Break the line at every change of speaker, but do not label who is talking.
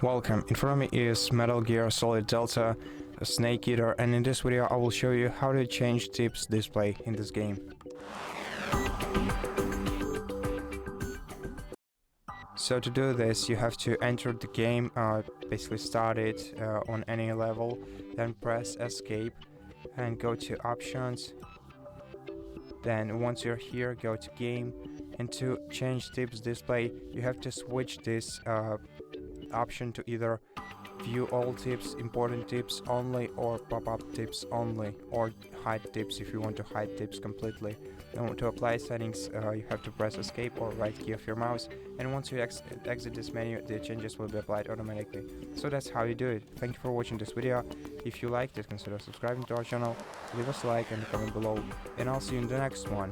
Welcome, in front of me is Metal Gear Solid Delta, a Snake Eater, and in this video I will show you how to change tips display in this game. So to do this you have to enter the game, basically start it on any level, then press escape and go to options. Then once you're here, go to game, and to change tips display you have to switch this option to either view all tips, important tips only, or pop-up tips only, or hide tips if you want to hide tips completely. Now to apply settings you have to press escape or right key of your mouse, and once you exit this menu the changes will be applied automatically. So that's how you do it. Thank you for watching this video. If you liked it, consider subscribing to our channel, leave us a like and comment below, and I'll see you in the next one.